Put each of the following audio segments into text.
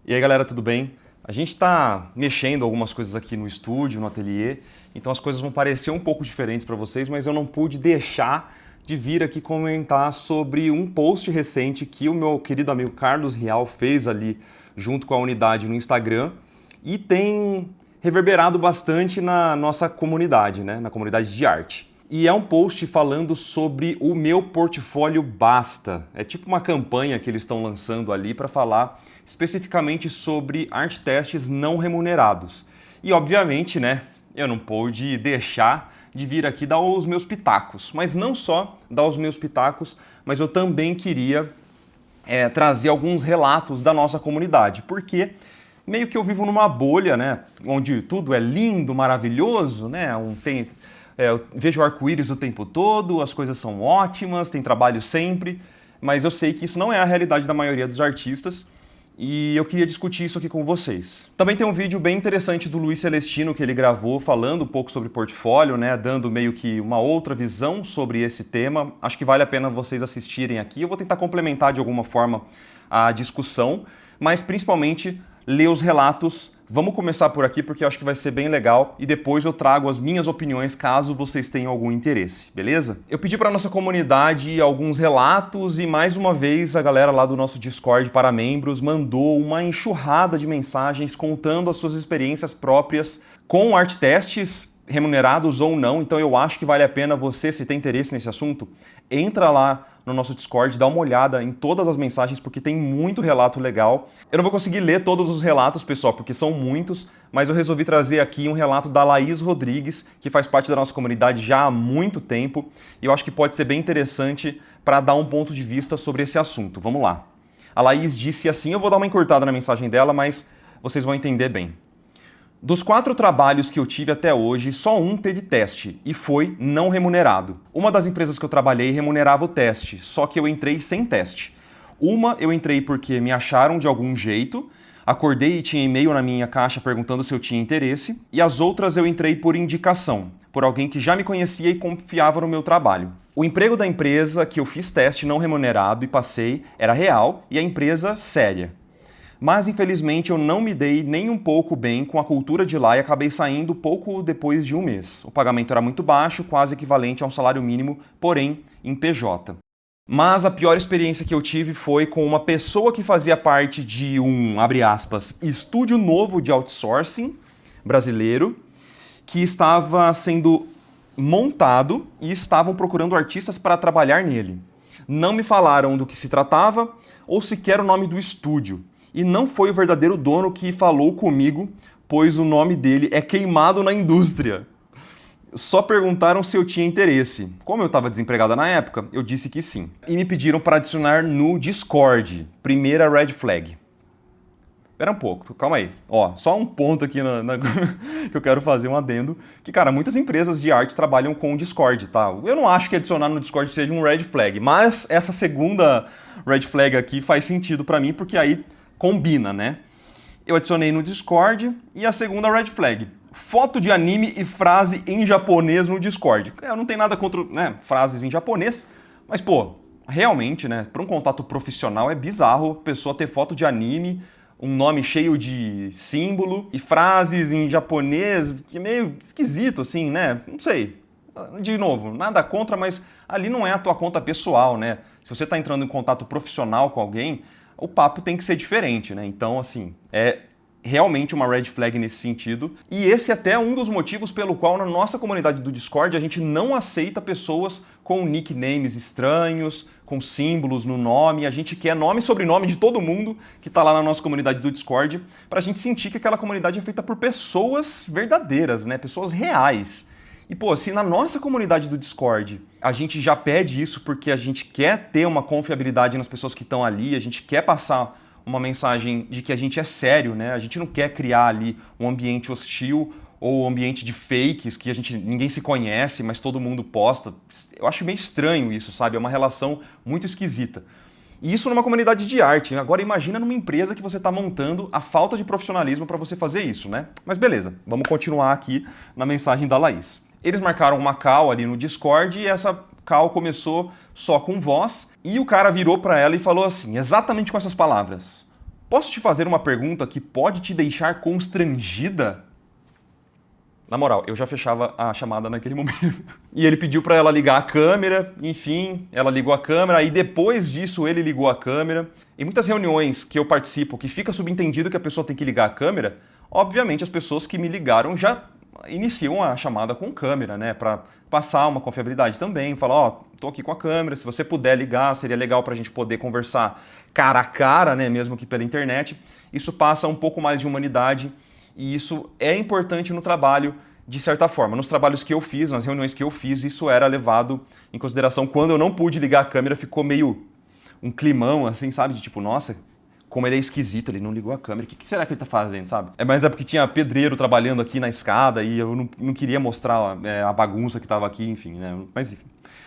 E aí galera, tudo bem? A gente está mexendo algumas coisas aqui no estúdio, no ateliê, então as coisas vão parecer um pouco diferentes para vocês, mas eu não pude deixar de vir aqui comentar sobre um post recente que o meu querido amigo Carlos Rial fez ali junto com a unidade no Instagram e tem reverberado bastante na nossa comunidade, né? Na comunidade de arte. E é um post falando sobre o meu portfólio Basta. É tipo uma campanha que eles estão lançando ali para falar especificamente sobre art testes não remunerados. E obviamente, né, eu não pude deixar de vir aqui dar os meus pitacos. Mas não só dar os meus pitacos, mas eu também queria trazer alguns relatos da nossa comunidade. Porque meio que eu vivo numa bolha, né, onde tudo é lindo, maravilhoso, né, eu vejo arco-íris o tempo todo, as coisas são ótimas, tem trabalho sempre, mas eu sei que isso não é a realidade da maioria dos artistas e eu queria discutir isso aqui com vocês. Também tem um vídeo bem interessante do Luiz Celestino que ele gravou falando um pouco sobre portfólio, né, dando meio que uma outra visão sobre esse tema. Acho que vale a pena vocês assistirem aqui. Eu vou tentar complementar de alguma forma a discussão, mas principalmente ler os relatos. Vamos começar por aqui porque eu acho que vai ser bem legal e depois eu trago as minhas opiniões caso vocês tenham algum interesse, beleza? Eu pedi para nossa comunidade alguns relatos e mais uma vez a galera lá do nosso Discord para membros mandou uma enxurrada de mensagens contando as suas experiências próprias com art tests remunerados ou não, então eu acho que vale a pena você, se tem interesse nesse assunto, entra lá no nosso Discord, dá uma olhada em todas as mensagens, porque tem muito relato legal. Eu não vou conseguir ler todos os relatos, pessoal, porque são muitos, mas eu resolvi trazer aqui um relato da Laís Rodrigues, que faz parte da nossa comunidade já há muito tempo, e eu acho que pode ser bem interessante para dar um ponto de vista sobre esse assunto. Vamos lá. A Laís disse assim, eu vou dar uma encurtada na mensagem dela, mas vocês vão entender bem. Dos 4 trabalhos que eu tive até hoje, só um teve teste, e foi não remunerado. Uma das empresas que eu trabalhei remunerava o teste, só que eu entrei sem teste. Uma eu entrei porque me acharam de algum jeito, acordei e tinha e-mail na minha caixa perguntando se eu tinha interesse, e as outras eu entrei por indicação, por alguém que já me conhecia e confiava no meu trabalho. O emprego da empresa que eu fiz teste não remunerado e passei era real, e a empresa séria. Mas, infelizmente, eu não me dei nem um pouco bem com a cultura de lá e acabei saindo pouco depois de um mês. O pagamento era muito baixo, quase equivalente a um salário mínimo, porém em PJ. Mas a pior experiência que eu tive foi com uma pessoa que fazia parte de um, abre aspas, estúdio novo de outsourcing brasileiro, que estava sendo montado e estavam procurando artistas para trabalhar nele. Não me falaram do que se tratava ou sequer o nome do estúdio. E não foi o verdadeiro dono que falou comigo, pois o nome dele é queimado na indústria. Só perguntaram se eu tinha interesse. Como eu estava desempregada na época, eu disse que sim. E me pediram para adicionar no Discord. Primeira red flag. Espera um pouco, calma aí. Ó, só um ponto aqui que eu quero fazer um adendo. Que, cara, muitas empresas de arte trabalham com o Discord, tá? Eu não acho que adicionar no Discord seja um red flag, mas essa segunda red flag aqui faz sentido para mim, porque aí combina, né? Eu adicionei no Discord e a segunda red flag. Foto de anime e frase em japonês no Discord. Eu não tenho nada contra, né, frases em japonês, mas, pô, realmente, né, para um contato profissional é bizarro a pessoa ter foto de anime, um nome cheio de símbolo e frases em japonês, que é meio esquisito, assim, né? Não sei. De novo, nada contra, mas ali não é a tua conta pessoal, né? Se você está entrando em contato profissional com alguém, o papo tem que ser diferente, né? Então, assim, é realmente uma red flag nesse sentido. E esse é até um dos motivos pelo qual na nossa comunidade do Discord a gente não aceita pessoas com nicknames estranhos, com símbolos no nome. A gente quer nome e sobrenome de todo mundo que está lá na nossa comunidade do Discord, para a gente sentir que aquela comunidade é feita por pessoas verdadeiras, né? Pessoas reais. E, pô, se na nossa comunidade do Discord a gente já pede isso porque a gente quer ter uma confiabilidade nas pessoas que estão ali, a gente quer passar uma mensagem de que a gente é sério, né? A gente não quer criar ali um ambiente hostil ou um ambiente de fakes que ninguém se conhece, mas todo mundo posta. Eu acho meio estranho isso, sabe? É uma relação muito esquisita. E isso numa comunidade de arte. Agora imagina numa empresa que você está montando a falta de profissionalismo para você fazer isso, né? Mas beleza, vamos continuar aqui na mensagem da Laís. Eles marcaram uma call ali no Discord e essa call começou só com voz e o cara virou para ela e falou assim, exatamente com essas palavras: Posso te fazer uma pergunta que pode te deixar constrangida? Na moral, eu já fechava a chamada naquele momento. E ele pediu para ela ligar a câmera, enfim, ela ligou a câmera, e depois disso ele ligou a câmera. Em muitas reuniões que eu participo, que fica subentendido que a pessoa tem que ligar a câmera, obviamente as pessoas que me ligaram já iniciam a chamada com câmera, né, para passar uma confiabilidade também, falar, ó, tô aqui com a câmera, se você puder ligar, seria legal pra gente poder conversar cara a cara, né, mesmo que pela internet. Isso passa um pouco mais de humanidade e isso é importante no trabalho, de certa forma. Nos trabalhos que eu fiz, nas reuniões que eu fiz, isso era levado em consideração. Quando eu não pude ligar a câmera, ficou meio um climão, assim, sabe, de tipo, nossa, como ele é esquisito, ele não ligou a câmera, o que será que ele tá fazendo, sabe? Mas é porque tinha pedreiro trabalhando aqui na escada e eu não queria mostrar a bagunça que tava aqui, enfim, né? Mas enfim,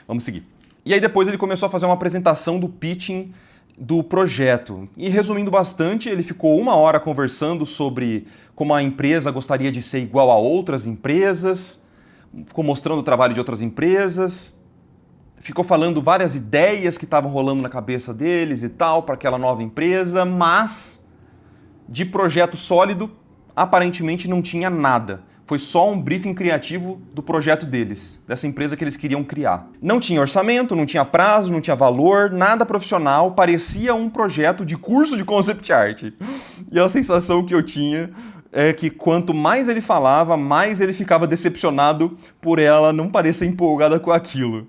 vamos seguir. E aí depois ele começou a fazer uma apresentação do pitching do projeto. E resumindo bastante, ele ficou 1 hora conversando sobre como a empresa gostaria de ser igual a outras empresas, ficou mostrando o trabalho de outras empresas, ficou falando várias ideias que estavam rolando na cabeça deles e tal para aquela nova empresa, mas de projeto sólido aparentemente não tinha nada. Foi só um briefing criativo do projeto deles, dessa empresa que eles queriam criar. Não tinha orçamento, não tinha prazo, não tinha valor, nada profissional, parecia um projeto de curso de concept art. E a sensação que eu tinha é que quanto mais ele falava, mais ele ficava decepcionado por ela não parecer empolgada com aquilo.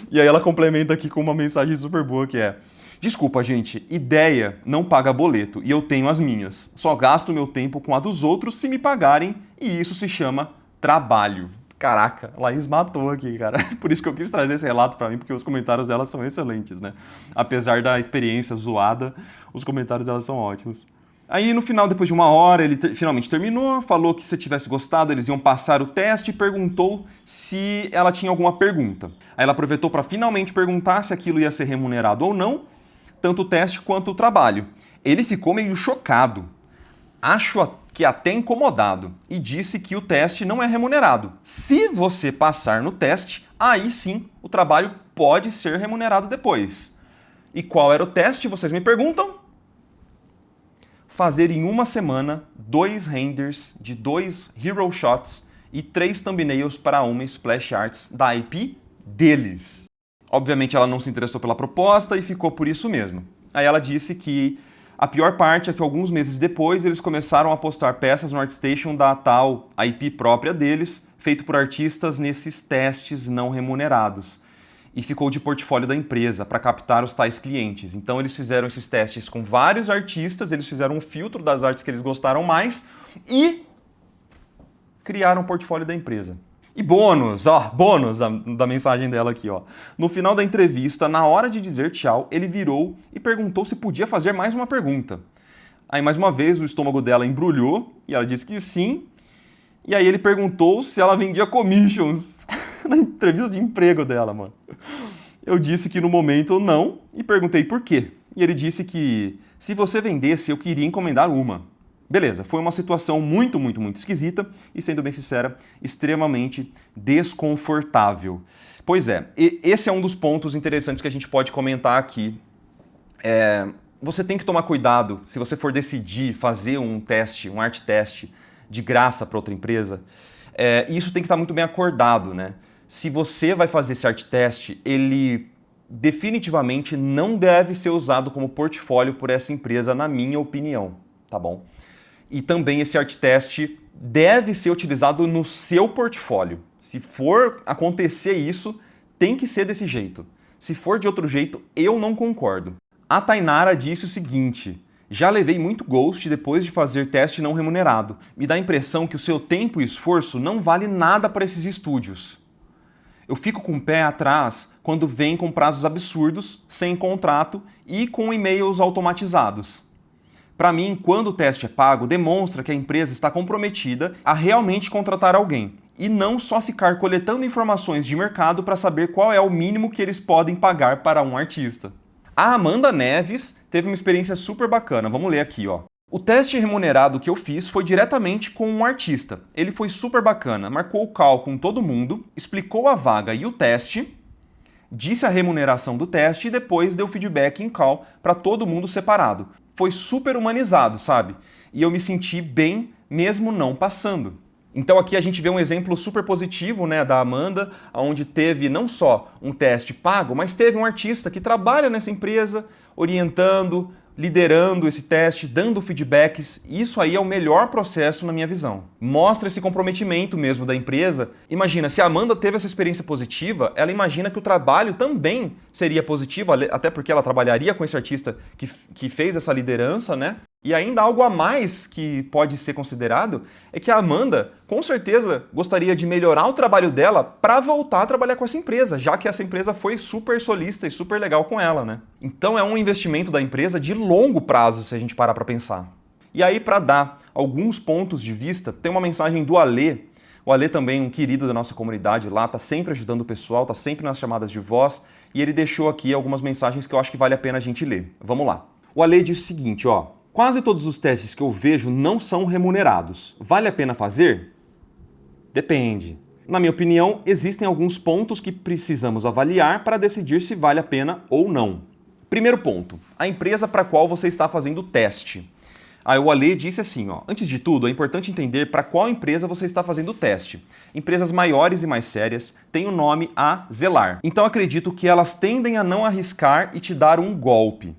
E aí ela complementa aqui com uma mensagem super boa que é: desculpa, gente, ideia não paga boleto e eu tenho as minhas. Só gasto meu tempo com a dos outros se me pagarem e isso se chama trabalho. Caraca, Laís matou aqui, cara. Por isso que eu quis trazer esse relato pra mim, porque os comentários dela são excelentes, né? Apesar da experiência zoada, os comentários dela são ótimos. Aí no final, depois de 1 hora, ele finalmente terminou, falou que se tivesse gostado eles iam passar o teste e perguntou se ela tinha alguma pergunta. Aí ela aproveitou para finalmente perguntar se aquilo ia ser remunerado ou não, tanto o teste quanto o trabalho. Ele ficou meio chocado, acho que até incomodado, e disse que o teste não é remunerado. Se você passar no teste, aí sim o trabalho pode ser remunerado depois. E qual era o teste, vocês me perguntam? Fazer em 1 semana 2 renders de 2 hero shots e 3 thumbnails para uma splash arts da IP deles. Obviamente ela não se interessou pela proposta e ficou por isso mesmo. Aí ela disse que a pior parte é que alguns meses depois eles começaram a postar peças no ArtStation da tal IP própria deles, feito por artistas nesses testes não remunerados. E ficou de portfólio da empresa para captar os tais clientes. Então eles fizeram esses testes com vários artistas, eles fizeram um filtro das artes que eles gostaram mais e criaram o portfólio da empresa. E bônus, ó, bônus da mensagem dela aqui, ó. No final da entrevista, na hora de dizer tchau, ele virou e perguntou se podia fazer mais uma pergunta. Aí mais uma vez o estômago dela embrulhou e ela disse que sim. E aí ele perguntou se ela vendia commissions na entrevista de emprego dela, mano. Eu disse que no momento não e perguntei por quê. E ele disse que se você vendesse, eu queria encomendar uma. Beleza, foi uma situação muito esquisita e, sendo bem sincera, extremamente desconfortável. Pois é, esse é um dos pontos interessantes que a gente pode comentar aqui. Você tem que tomar cuidado se você for decidir fazer um teste, um art test de graça para outra empresa. Isso tem que estar muito bem acordado, né? Se você vai fazer esse art test, ele definitivamente não deve ser usado como portfólio por essa empresa, na minha opinião, tá bom? E também esse art test deve ser utilizado no seu portfólio. Se for acontecer isso, tem que ser desse jeito. Se for de outro jeito, eu não concordo. A Tainara disse o seguinte: já levei muito ghost depois de fazer teste não remunerado. Me dá a impressão que o seu tempo e esforço não vale nada para esses estúdios. Eu fico com o pé atrás quando vem com prazos absurdos, sem contrato e com e-mails automatizados. Para mim, quando o teste é pago, demonstra que a empresa está comprometida a realmente contratar alguém e não só ficar coletando informações de mercado para saber qual é o mínimo que eles podem pagar para um artista. A Amanda Neves teve uma experiência super bacana. Vamos ler aqui, ó. O teste remunerado que eu fiz foi diretamente com um artista. Ele foi super bacana, marcou o call com todo mundo, explicou a vaga e o teste, disse a remuneração do teste e depois deu feedback em call para todo mundo separado. Foi super humanizado, sabe? E eu me senti bem mesmo não passando. Então aqui a gente vê um exemplo super positivo, né, da Amanda, onde teve não só um teste pago, mas teve um artista que trabalha nessa empresa, orientando, liderando esse teste, dando feedbacks. Isso aí é o melhor processo na minha visão. Mostra esse comprometimento mesmo da empresa. Imagina, se a Amanda teve essa experiência positiva, ela imagina que o trabalho também seria positivo, até porque ela trabalharia com esse artista que fez essa liderança, né? E ainda algo a mais que pode ser considerado é que a Amanda, com certeza, gostaria de melhorar o trabalho dela para voltar a trabalhar com essa empresa, já que essa empresa foi super solícita e super legal com ela, né? Então é um investimento da empresa de longo prazo, se a gente parar para pensar. E aí, para dar alguns pontos de vista, tem uma mensagem do Alê. O Alê também, um querido da nossa comunidade lá, tá sempre ajudando o pessoal, tá sempre nas chamadas de voz, e ele deixou aqui algumas mensagens que eu acho que vale a pena a gente ler. Vamos lá. O Alê diz o seguinte, ó: quase todos os testes que eu vejo não são remunerados. Vale a pena fazer? Depende. Na minha opinião, existem alguns pontos que precisamos avaliar para decidir se vale a pena ou não. Primeiro ponto, a empresa para a qual você está fazendo o teste. Aí o Ale disse assim, ó: antes de tudo, é importante entender para qual empresa você está fazendo o teste. Empresas maiores e mais sérias têm um nome a zelar. Então acredito que elas tendem a não arriscar e te dar um golpe.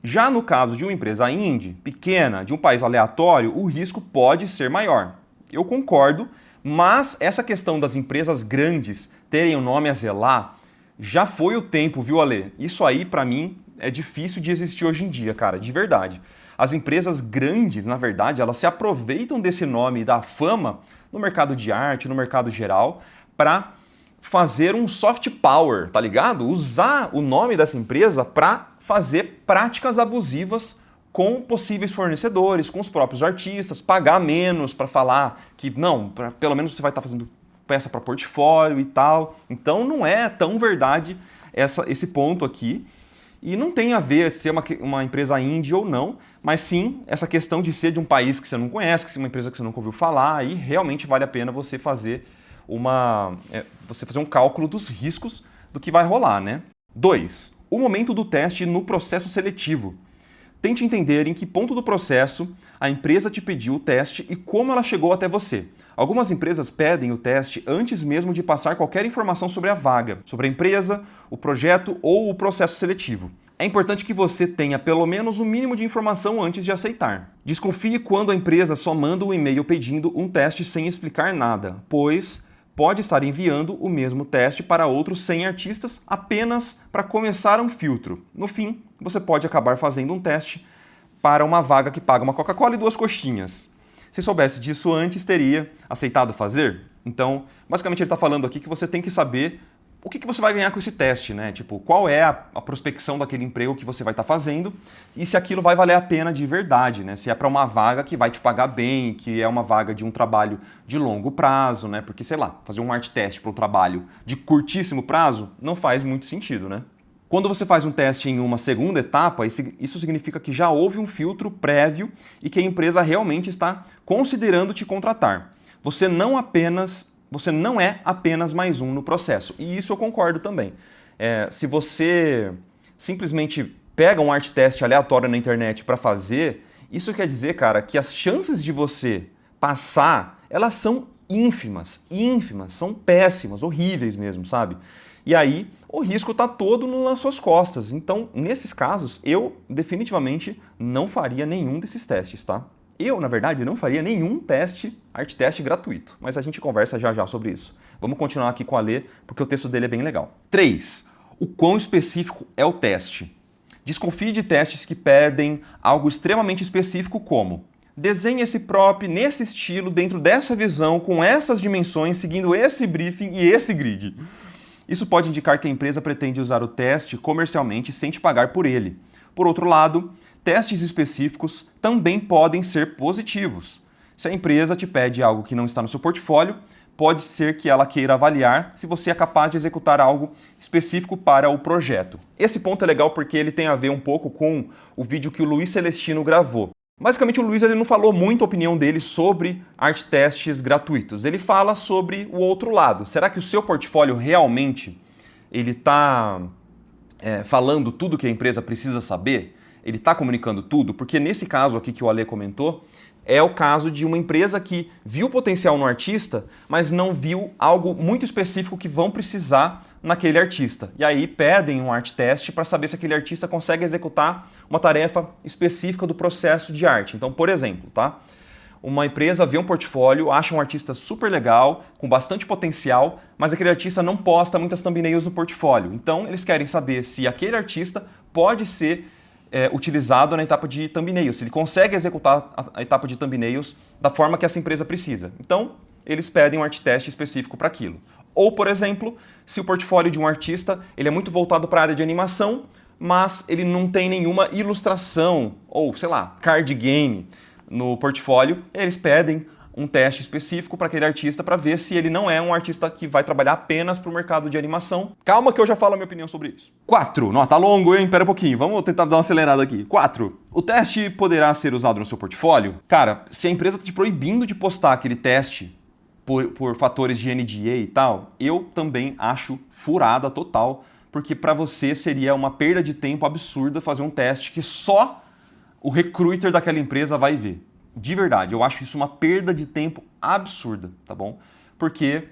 Já no caso de uma empresa indie, pequena, de um país aleatório, o risco pode ser maior. Eu concordo, mas essa questão das empresas grandes terem o nome a zelar, já foi o tempo, viu, Ale? Isso aí, pra mim, é difícil de existir hoje em dia, cara, de verdade. As empresas grandes, na verdade, elas se aproveitam desse nome e da fama no mercado de arte, no mercado geral, para fazer um soft power, tá ligado? Usar o nome dessa empresa para fazer práticas abusivas com possíveis fornecedores, com os próprios artistas, pagar menos para falar que, não, pelo menos você vai estar fazendo peça para portfólio e tal. Então não é tão verdade esse ponto aqui. E não tem a ver ser uma empresa indie ou não, mas sim essa questão de ser de um país que você não conhece, que é uma empresa que você nunca ouviu falar, e realmente vale a pena você fazer um cálculo dos riscos do que vai rolar, né? 2. O momento do teste no processo seletivo. Tente entender em que ponto do processo a empresa te pediu o teste e como ela chegou até você. Algumas empresas pedem o teste antes mesmo de passar qualquer informação sobre a vaga, sobre a empresa, o projeto ou o processo seletivo. É importante que você tenha pelo menos o mínimo de informação antes de aceitar. Desconfie quando a empresa só manda um e-mail pedindo um teste sem explicar nada, pois pode estar enviando o mesmo teste para outros 100 artistas apenas para começar um filtro. No fim, você pode acabar fazendo um teste para uma vaga que paga uma Coca-Cola e 2 coxinhas. Se soubesse disso antes, teria aceitado fazer? Então, basicamente ele está falando aqui que você tem que saber o que você vai ganhar com esse teste, né? Tipo, qual é a prospecção daquele emprego que você vai estar fazendo e se aquilo vai valer a pena de verdade, né? Se é para uma vaga que vai te pagar bem, que é uma vaga de um trabalho de longo prazo, né? Porque, sei lá, fazer um art teste para um trabalho de curtíssimo prazo não faz muito sentido, né? Quando você faz um teste em uma segunda etapa, isso significa que já houve um filtro prévio e que a empresa realmente está considerando te contratar. Você não é apenas mais um no processo. E isso eu concordo também. Se você simplesmente pega um art test aleatório na internet para fazer, isso quer dizer, cara, que as chances de você passar, elas são ínfimas, são péssimas, horríveis mesmo, sabe? E aí o risco está todo nas suas costas. Então, nesses casos, eu definitivamente não faria nenhum desses testes, tá? Eu, na verdade, não faria nenhum art teste gratuito, mas a gente conversa já sobre isso. Vamos continuar aqui com a Lê, porque o texto dele é bem legal. 3. O quão específico é o teste? Desconfie de testes que pedem algo extremamente específico como: desenhe esse prop nesse estilo, dentro dessa visão, com essas dimensões, seguindo esse briefing e esse grid. Isso pode indicar que a empresa pretende usar o teste comercialmente sem te pagar por ele. Por outro lado, testes específicos também podem ser positivos. Se a empresa te pede algo que não está no seu portfólio, pode ser que ela queira avaliar se você é capaz de executar algo específico para o projeto. Esse ponto é legal porque ele tem a ver um pouco com o vídeo que o Luiz Celestino gravou. Basicamente, o Luiz ele não falou muito a opinião dele sobre art tests gratuitos. Ele fala sobre o outro lado. Será que o seu portfólio realmente ele está falando tudo que a empresa precisa saber? Ele está comunicando tudo? Porque nesse caso aqui que o Ale comentou, é o caso de uma empresa que viu potencial no artista, mas não viu algo muito específico que vão precisar naquele artista. E aí pedem um art test para saber se aquele artista consegue executar uma tarefa específica do processo de arte. Então, por exemplo, tá? Uma empresa vê um portfólio, acha um artista super legal, com bastante potencial, mas aquele artista não posta muitas thumbnails no portfólio. Então, eles querem saber se aquele artista pode ser utilizado na etapa de thumbnails, se ele consegue executar a etapa de thumbnails da forma que essa empresa precisa. Então, eles pedem um art test específico para aquilo. Ou, por exemplo, se o portfólio de um artista ele é muito voltado para a área de animação, mas ele não tem nenhuma ilustração ou, sei lá, card game no portfólio, eles pedem um teste específico para aquele artista para ver se ele não é um artista que vai trabalhar apenas para o mercado de animação. Calma que eu já falo a minha opinião sobre isso. 4. Não, tá longo, hein? Pera um pouquinho. Vamos tentar dar uma acelerada aqui. 4. O teste poderá ser usado no seu portfólio? Cara, se a empresa está te proibindo de postar aquele teste por fatores de NDA e tal, eu também acho furada total, porque para você seria uma perda de tempo absurda fazer um teste que só o recruiter daquela empresa vai ver. De verdade, eu acho isso uma perda de tempo absurda, tá bom? Porque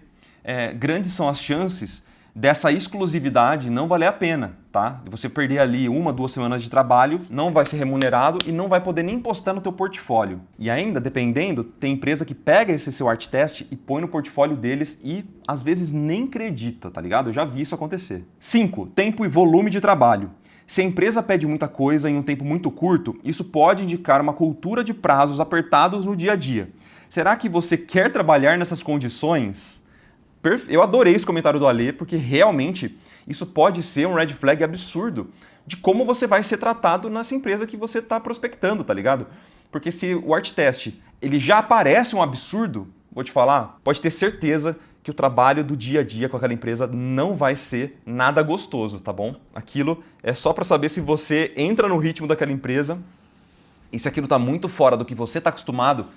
grandes são as chances dessa exclusividade não valer a pena, tá? De você perder ali 1, 2 semanas de trabalho, não vai ser remunerado e não vai poder nem postar no teu portfólio. E ainda, dependendo, tem empresa que pega esse seu art test e põe no portfólio deles e às vezes nem acredita, tá ligado? Eu já vi isso acontecer. 5. Tempo e volume de trabalho. Se a empresa pede muita coisa em um tempo muito curto, isso pode indicar uma cultura de prazos apertados no dia a dia. Será que você quer trabalhar nessas condições? Eu adorei esse comentário do Ale, porque realmente isso pode ser um red flag absurdo de como você vai ser tratado nessa empresa que você está prospectando, tá ligado? Porque se o art test ele já parece um absurdo, vou te falar, pode ter certeza que o trabalho do dia a dia com aquela empresa não vai ser nada gostoso, tá bom? Aquilo é só para saber se você entra no ritmo daquela empresa e se aquilo tá muito fora do que você tá acostumado,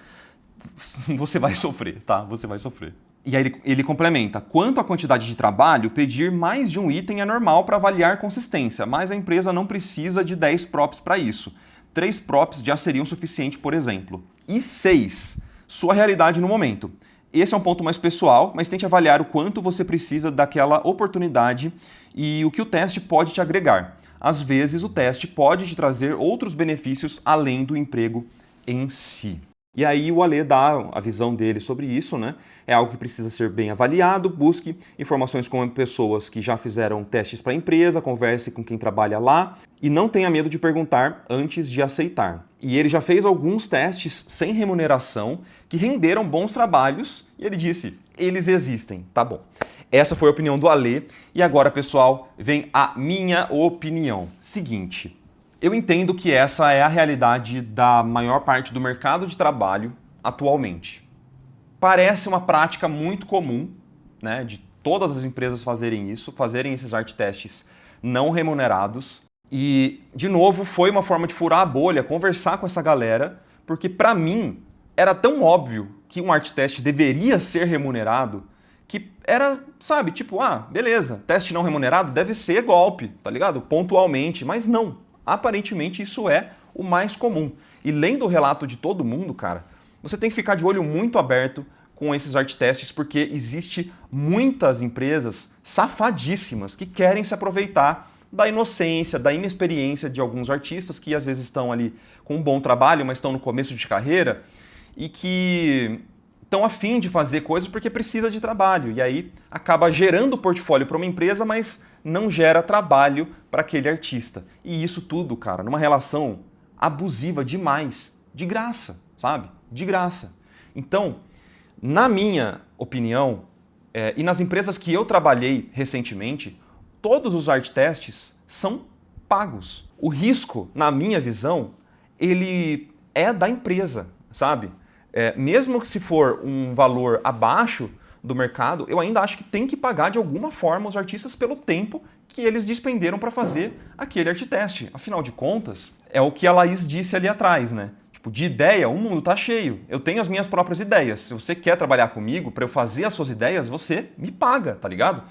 você vai sofrer, tá? Você vai sofrer. E aí ele complementa, quanto à quantidade de trabalho, pedir mais de um item é normal para avaliar consistência, mas a empresa não precisa de 10 props para isso. 3 props já seriam suficiente, por exemplo. E 6, sua realidade no momento. Esse é um ponto mais pessoal, mas tente avaliar o quanto você precisa daquela oportunidade e o que o teste pode te agregar. Às vezes, o teste pode te trazer outros benefícios além do emprego em si. E aí o Ale dá a visão dele sobre isso, né? É algo que precisa ser bem avaliado, busque informações com pessoas que já fizeram testes para a empresa, converse com quem trabalha lá e não tenha medo de perguntar antes de aceitar. E ele já fez alguns testes sem remuneração que renderam bons trabalhos e ele disse, eles existem, tá bom. Essa foi a opinião do Ale e agora, pessoal, vem a minha opinião. Seguinte, eu entendo que essa é a realidade da maior parte do mercado de trabalho atualmente. Parece uma prática muito comum, né, de todas as empresas fazerem isso, fazerem esses art tests não remunerados. E, de novo, foi uma forma de furar a bolha, conversar com essa galera, porque para mim era tão óbvio que um art test deveria ser remunerado que era, sabe, tipo, beleza, teste não remunerado deve ser golpe, tá ligado? Pontualmente, mas não. Aparentemente isso é o mais comum. E lendo o relato de todo mundo, cara, você tem que ficar de olho muito aberto com esses art tests, porque existe muitas empresas safadíssimas que querem se aproveitar da inocência, da inexperiência de alguns artistas que às vezes estão ali com um bom trabalho, mas estão no começo de carreira e que estão a fim de fazer coisas porque precisa de trabalho. E aí acaba gerando portfólio para uma empresa, mas não gera trabalho para aquele artista. E isso tudo, cara, numa relação abusiva demais, de graça, sabe? De graça. Então, na minha opinião, e nas empresas que eu trabalhei recentemente, todos os art tests são pagos. O risco, na minha visão, ele é da empresa, sabe? Mesmo que se for um valor abaixo do mercado, eu ainda acho que tem que pagar de alguma forma os artistas pelo tempo que eles despenderam para fazer aquele art test. Afinal de contas, é o que a Laís disse ali atrás, né? Tipo, de ideia, o mundo tá cheio. Eu tenho as minhas próprias ideias. Se você quer trabalhar comigo para eu fazer as suas ideias, você me paga, tá ligado?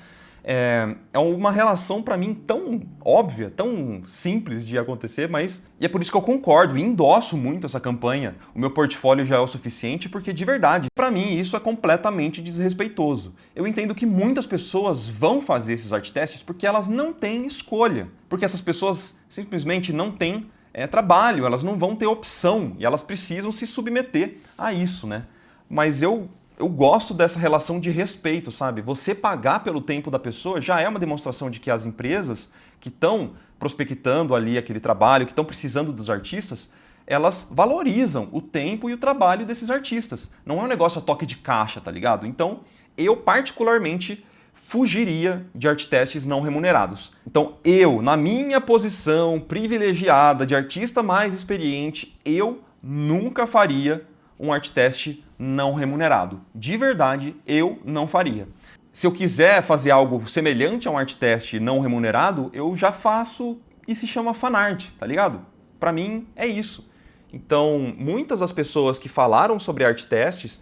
É uma relação para mim tão óbvia, tão simples de acontecer, mas e é por isso que eu concordo e endosso muito essa campanha. O meu portfólio já é o suficiente porque de verdade, para mim isso é completamente desrespeitoso. Eu entendo que muitas pessoas vão fazer esses art tests porque elas não têm escolha, porque essas pessoas simplesmente não têm trabalho, elas não vão ter opção e elas precisam se submeter a isso, né? Mas eu gosto dessa relação de respeito, sabe? Você pagar pelo tempo da pessoa já é uma demonstração de que as empresas que estão prospectando ali aquele trabalho, que estão precisando dos artistas, elas valorizam o tempo e o trabalho desses artistas. Não é um negócio a toque de caixa, tá ligado? Então, eu particularmente fugiria de art tests não remunerados. Então, eu, na minha posição privilegiada de artista mais experiente, eu nunca faria um art test não remunerado. De verdade, eu não faria. Se eu quiser fazer algo semelhante a um art test não remunerado, eu já faço e se chama fanart, tá ligado? Pra mim é isso. Então, muitas das pessoas que falaram sobre art tests,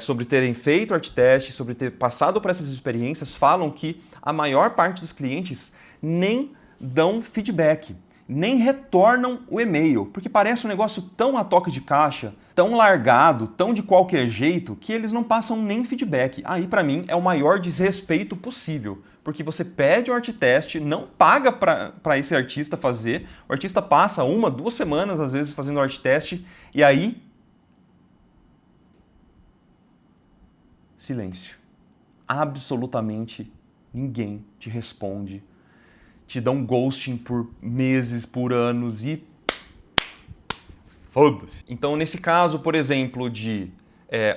sobre terem feito art test, sobre ter passado por essas experiências, falam que a maior parte dos clientes nem dão feedback, nem retornam o e-mail, porque parece um negócio tão a toque de caixa, tão largado, tão de qualquer jeito, que eles não passam nem feedback. Aí, pra mim, é o maior desrespeito possível, porque você pede o art test, não paga pra esse artista fazer, o artista passa 1, 2 semanas, às vezes, fazendo o art test, e aí... silêncio. Absolutamente ninguém te responde, te dão ghosting por meses, por anos e foda-se. Então, nesse caso, por exemplo, de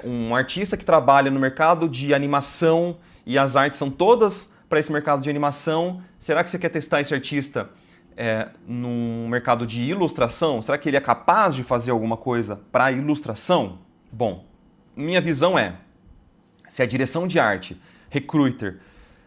um artista que trabalha no mercado de animação e as artes são todas para esse mercado de animação, será que você quer testar esse artista no mercado de ilustração? Será que ele é capaz de fazer alguma coisa para ilustração? Bom, minha visão se a direção de arte, recruiter,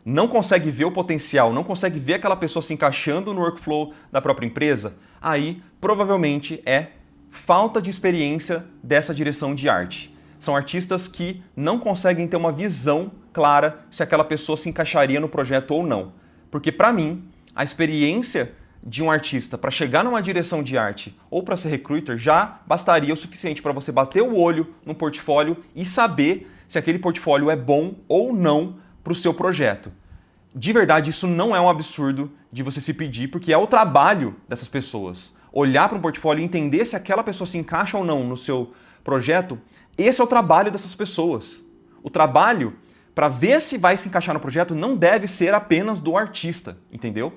não consegue ver o potencial, não consegue ver aquela pessoa se encaixando no workflow da própria empresa, aí provavelmente é falta de experiência dessa direção de arte. São artistas que não conseguem ter uma visão clara se aquela pessoa se encaixaria no projeto ou não. Porque para mim, a experiência de um artista para chegar numa direção de arte ou para ser recruiter já bastaria o suficiente para você bater o olho no portfólio e saber se aquele portfólio é bom ou não para o seu projeto. De verdade, isso não é um absurdo de você se pedir, porque é o trabalho dessas pessoas. Olhar para um portfólio e entender se aquela pessoa se encaixa ou não no seu projeto, esse é o trabalho dessas pessoas. O trabalho para ver se vai se encaixar no projeto não deve ser apenas do artista, entendeu?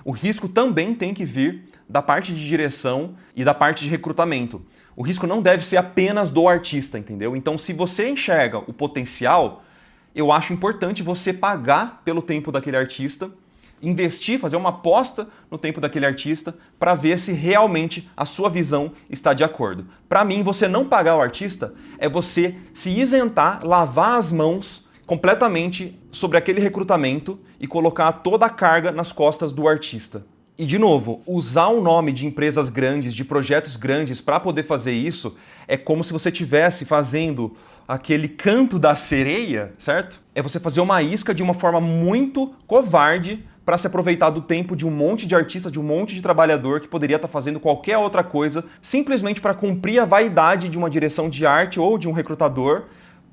O risco também tem que vir da parte de direção e da parte de recrutamento. O risco não deve ser apenas do artista, entendeu? Então, se você enxerga o potencial, eu acho importante você pagar pelo tempo daquele artista, investir, fazer uma aposta no tempo daquele artista para ver se realmente a sua visão está de acordo. Para mim, você não pagar o artista é você se isentar, lavar as mãos completamente sobre aquele recrutamento e colocar toda a carga nas costas do artista. E, de novo, usar o nome de empresas grandes, de projetos grandes para poder fazer isso é como se você estivesse fazendo aquele canto da sereia, certo? É você fazer uma isca de uma forma muito covarde para se aproveitar do tempo de um monte de artista, de um monte de trabalhador que poderia estar fazendo qualquer outra coisa, simplesmente para cumprir a vaidade de uma direção de arte ou de um recrutador,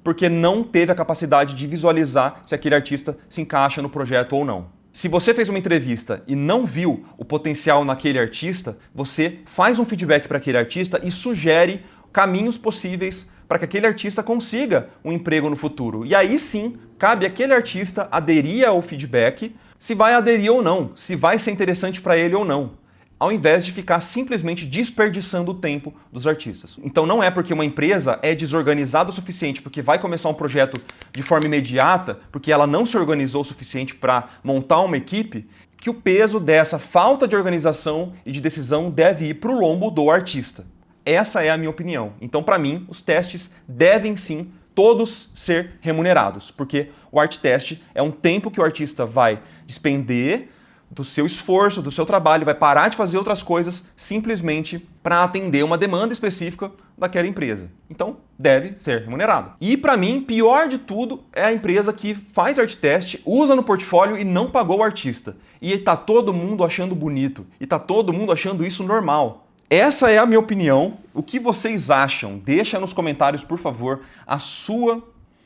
porque não teve a capacidade de visualizar se aquele artista se encaixa no projeto ou não. Se você fez uma entrevista e não viu o potencial naquele artista, você faz um feedback para aquele artista e sugere caminhos possíveis para que aquele artista consiga um emprego no futuro. E aí sim, cabe àquele artista aderir ao feedback, se vai aderir ou não, se vai ser interessante para ele ou não, ao invés de ficar simplesmente desperdiçando o tempo dos artistas. Então não é porque uma empresa é desorganizada o suficiente, porque vai começar um projeto de forma imediata, porque ela não se organizou o suficiente para montar uma equipe, que o peso dessa falta de organização e de decisão deve ir para o lombo do artista. Essa é a minha opinião. Então, para mim, os testes devem sim todos ser remunerados, porque o art test é um tempo que o artista vai despender do seu esforço, do seu trabalho, vai parar de fazer outras coisas simplesmente para atender uma demanda específica daquela empresa. Então, deve ser remunerado. E para mim, pior de tudo é a empresa que faz art test, usa no portfólio e não pagou o artista. E tá todo mundo achando bonito, e tá todo mundo achando isso normal. Essa é a minha opinião. O que vocês acham? Deixa nos comentários, por favor, a sua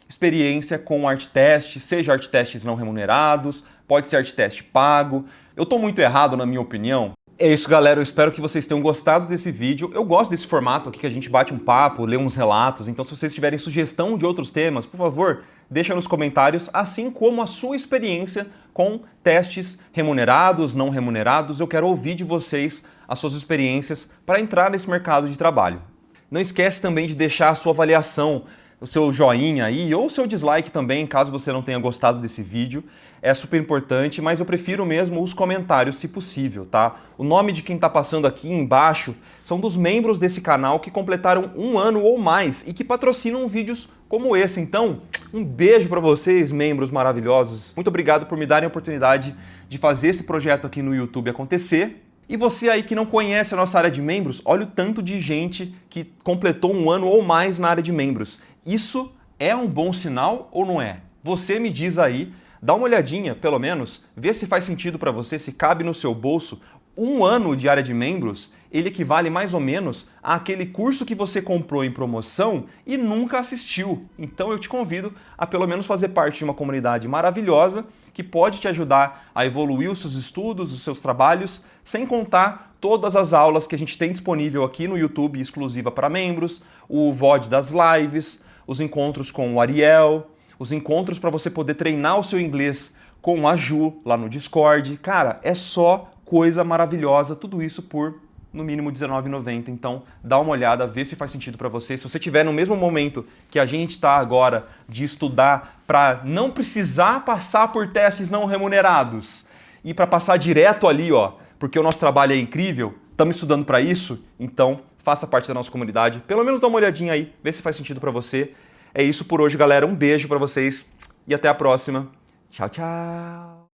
experiência com art test, seja art testes não remunerados, pode ser art test pago. Eu tô muito errado na minha opinião? É isso, galera. Eu espero que vocês tenham gostado desse vídeo. Eu gosto desse formato aqui que a gente bate um papo, lê uns relatos. Então, se vocês tiverem sugestão de outros temas, por favor, deixa nos comentários, assim como a sua experiência com testes remunerados, não remunerados. Eu quero ouvir de vocês as suas experiências para entrar nesse mercado de trabalho. Não esquece também de deixar a sua avaliação, o seu joinha aí, ou o seu dislike também, caso você não tenha gostado desse vídeo. É super importante, mas eu prefiro mesmo os comentários, se possível, tá? O nome de quem tá passando aqui embaixo são dos membros desse canal que completaram 1 ano ou mais e que patrocinam vídeos como esse. Então, um beijo para vocês, membros maravilhosos. Muito obrigado por me darem a oportunidade de fazer esse projeto aqui no YouTube acontecer. E você aí que não conhece a nossa área de membros, olha o tanto de gente que completou 1 ano ou mais na área de membros. Isso é um bom sinal ou não é? Você me diz aí, dá uma olhadinha, pelo menos, vê se faz sentido para você, se cabe no seu bolso. 1 ano de área de membros, ele equivale mais ou menos àquele curso que você comprou em promoção e nunca assistiu. Então eu te convido a pelo menos fazer parte de uma comunidade maravilhosa que pode te ajudar a evoluir os seus estudos, os seus trabalhos, sem contar todas as aulas que a gente tem disponível aqui no YouTube, exclusiva para membros, o VOD das lives, os encontros com o Ariel, os encontros para você poder treinar o seu inglês com a Ju lá no Discord. Cara, é só coisa maravilhosa, tudo isso por no mínimo R$19,90. Então dá uma olhada, vê se faz sentido para você. Se você estiver no mesmo momento que a gente está agora de estudar para não precisar passar por testes não remunerados e para passar direto ali, ó, porque o nosso trabalho é incrível, estamos estudando para isso, então faça parte da nossa comunidade. Pelo menos dá uma olhadinha aí, vê se faz sentido para você. É isso por hoje, galera. Um beijo para vocês e até a próxima. Tchau, tchau.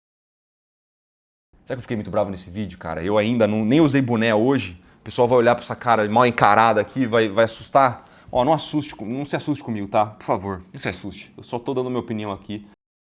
Será que eu fiquei muito bravo nesse vídeo, cara? Eu ainda nem usei boné hoje. O pessoal vai olhar pra essa cara mal encarada aqui, vai assustar. Ó, não se assuste comigo, tá? Por favor, não se assuste. Eu só tô dando minha opinião aqui